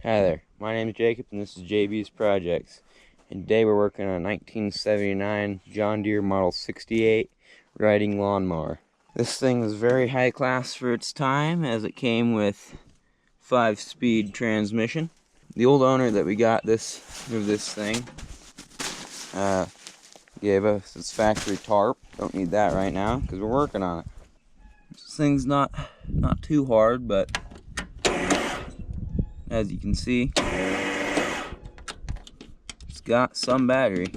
Hi there, my name is Jacob and this is JB's Projects. And today we're working on a 1979 John Deere Model 68 riding lawnmower. This thing was very high class for its time as it came with 5-speed transmission. The old owner that we got this thing gave us its factory tarp. Don't need that right now because we're working on it. This thing's not too hard, but as you can see, it's got some battery.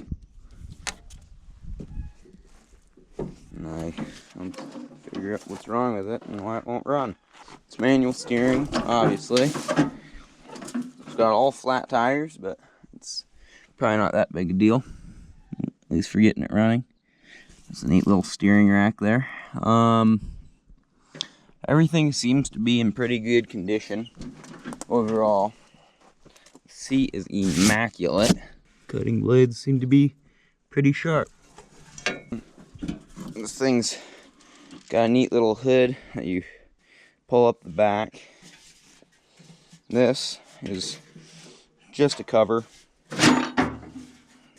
And I figure out what's wrong with it and why it won't run. It's manual steering, obviously. It's got all flat tires, but it's probably not that big a deal, at least for getting it running. It's a neat little steering rack there. Everything seems to be in pretty good condition overall. The seat is immaculate. Cutting blades seem to be pretty sharp. This thing's got a neat little hood that you pull up the back. This is just a cover.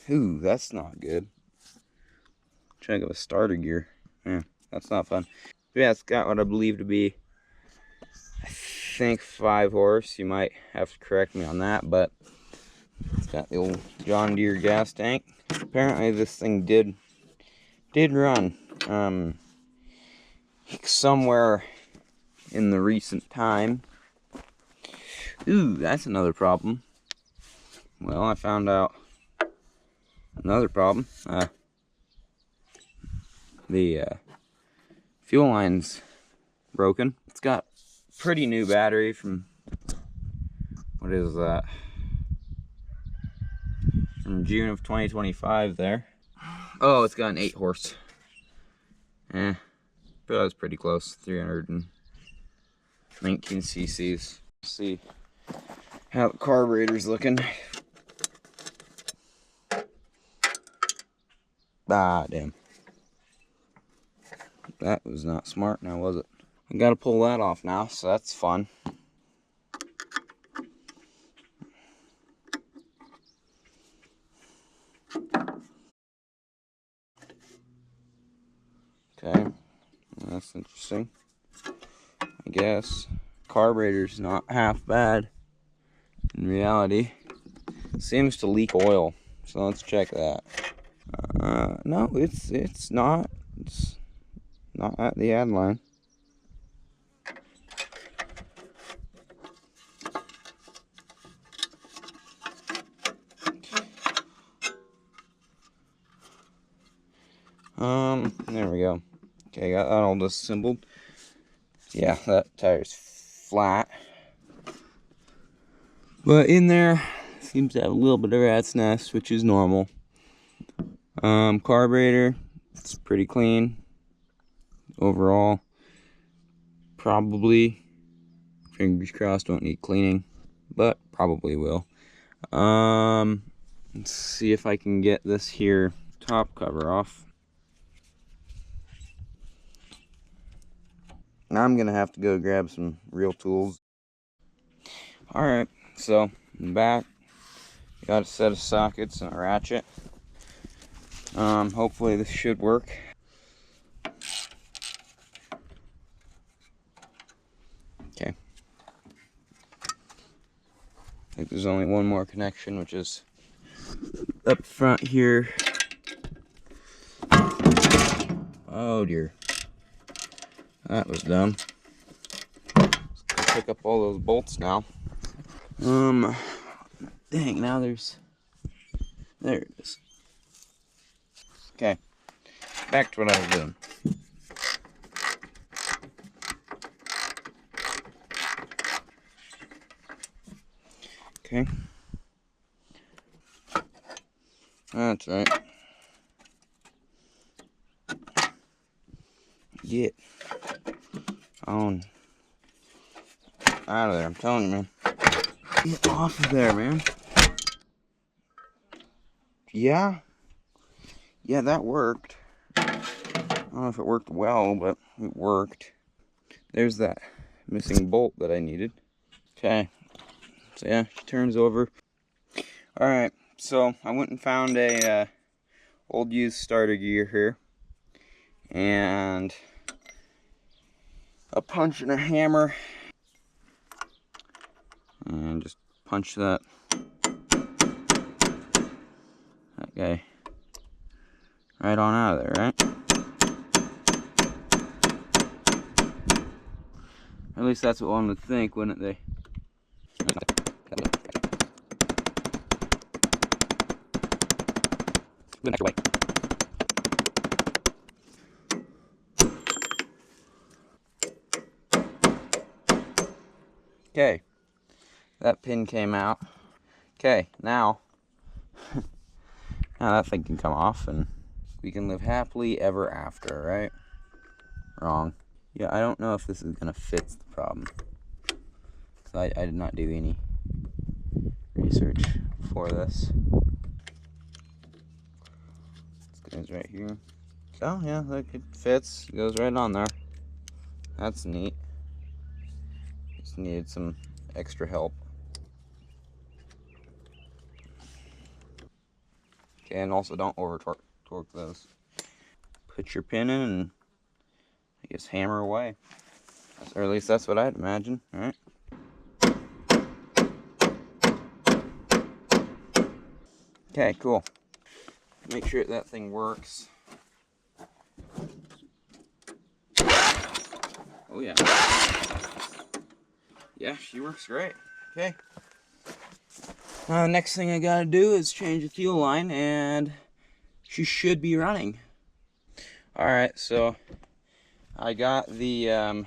Ooh, that's not good. Check out a starter gear. Yeah, that's not fun. But yeah, it's got what I believe to be, I think, 5 horse. You might have to correct me on that, but it's got the old John Deere gas tank. Apparently this thing did run somewhere in the recent time. Ooh, that's another problem. Well, I found out another problem. The fuel line's broken. It's got pretty new battery from, what is that? From June of 2025 there. Oh, it's got an 8 horse. But that was pretty close. 319 cc's. Let's see how the carburetor's looking. Ah, damn. That was not smart now, was it? I gotta pull that off now, so that's fun. Okay, that's interesting. I guess carburetor's not half bad in reality. It seems to leak oil, so let's check that. No, it's not. It's not at the add line. There we go. Okay, got that all disassembled. Yeah, that tire's flat. But in there, seems to have a little bit of rat's nest, which is normal. Carburetor, it's pretty clean. Overall, probably, fingers crossed, don't need cleaning, but probably will. Let's see if I can get this here top cover off. Now I'm gonna have to go grab some real tools. Alright, so in the back, got a set of sockets and a ratchet. Hopefully this should work. Okay. I think there's only one more connection, which is up front here. Oh dear. That was dumb. Let's pick up all those bolts now. Dang, now there it is. Okay, back to what I was doing. Okay. That's right. Get on out of there, I'm telling you, man. Get off of there, man. Yeah, that worked. I don't know if it worked well, but it worked. There's that missing bolt that I needed. Okay, So yeah, she turns over. Alright, so I went and found a old used starter gear here. And a punch and a hammer. And just punch that guy right on out of there, right? At least that's what one would think, wouldn't they? Okay, that pin came out. Okay, now that thing can come off and we can live happily ever after, right? Wrong. Yeah, I don't know if this is gonna fix the problem. I did not do any research for this. This goes right here. Oh yeah, look, it fits. It goes right on there. That's neat. Just needed some extra help. Okay, and also don't over torque those. Put your pin in and I guess hammer away. Or at least that's what I'd imagine, right? Okay, cool. Make sure that thing works. Oh yeah. Yeah, she works great. Okay. Next thing I gotta do is change the fuel line and she should be running. Alright, so I got the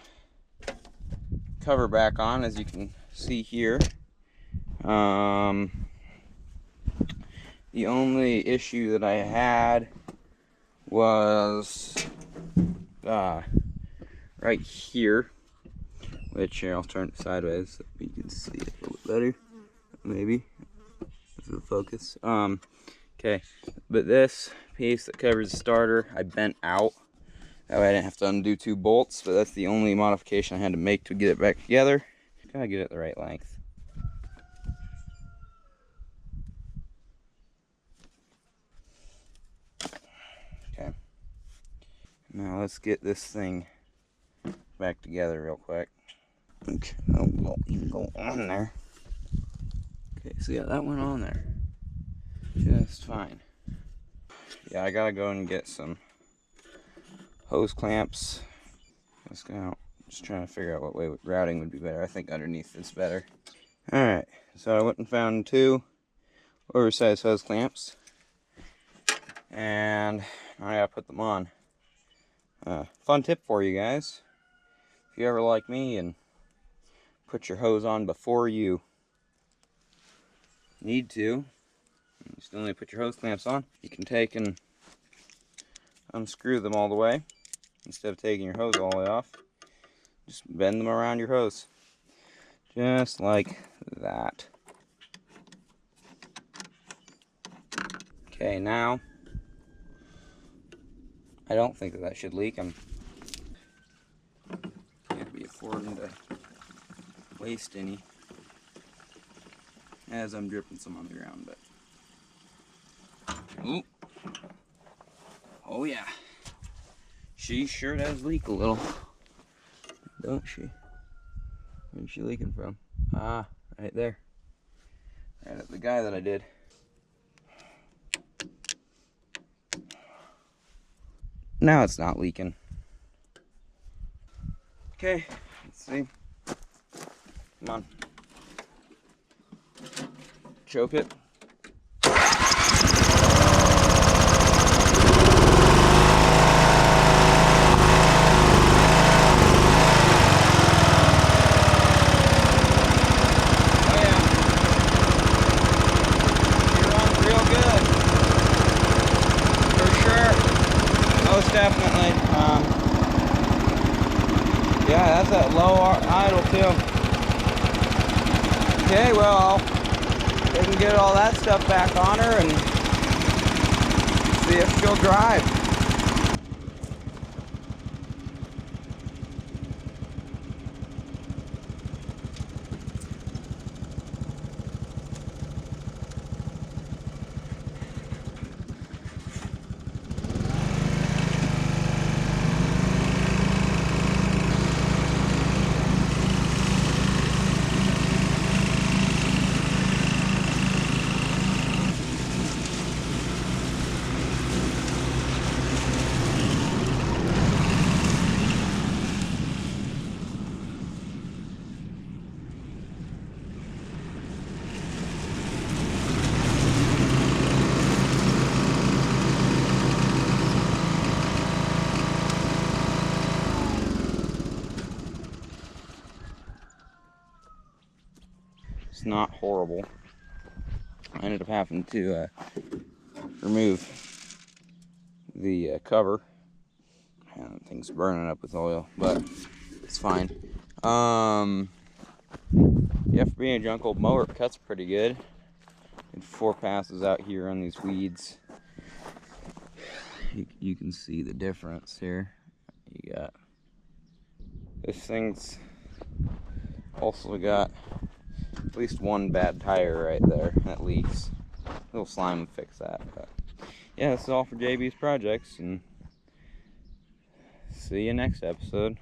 cover back on, as you can see here. The only issue that I had was right here, which here I'll turn it sideways so you can see it a little bit better, maybe, if it'll focus. Okay, but this piece that covers the starter, I bent out. That way I didn't have to undo 2 bolts, but that's the only modification I had to make to get it back together. Gotta get it the right length. Okay. Now let's get this thing back together real quick. Okay, won't even go on there. Okay, so yeah, that went on there just fine. Yeah, I gotta go and get some hose clamps. Just trying to figure out what way routing would be better. I think underneath is better. Alright, so I went and found 2 oversized hose clamps. And I gotta put them on. Fun tip for you guys. If you ever like me and put your hose on before you need to, you still need to put your hose clamps on, you can take and unscrew them all the way. Instead of taking your hose all the way off, just bend them around your hose. Just like that. Okay, now, I don't think that should leak. Can't be affording to waste any as I'm dripping some on the ground, but ooh. Oh yeah, she sure does leak a little, don't she? Where's she leaking from? Ah, right there, right at the guy that I did. Now it's not leaking. Okay, let's see. Come on. Choke it. Definitely. Yeah, that's that low idle too. Okay, well, we can get all that stuff back on her and see if she'll drive. not horrible. I ended up having to remove the cover. And things burning up with oil, but it's fine. Yeah, for being a junk old mower, it cuts pretty good. Did 4 passes out here on these weeds. You can see the difference here. You got this thing's also got at least one bad tire right there that leaks. A little slime will fix that. But yeah, this is all for JB's projects, and see you next episode.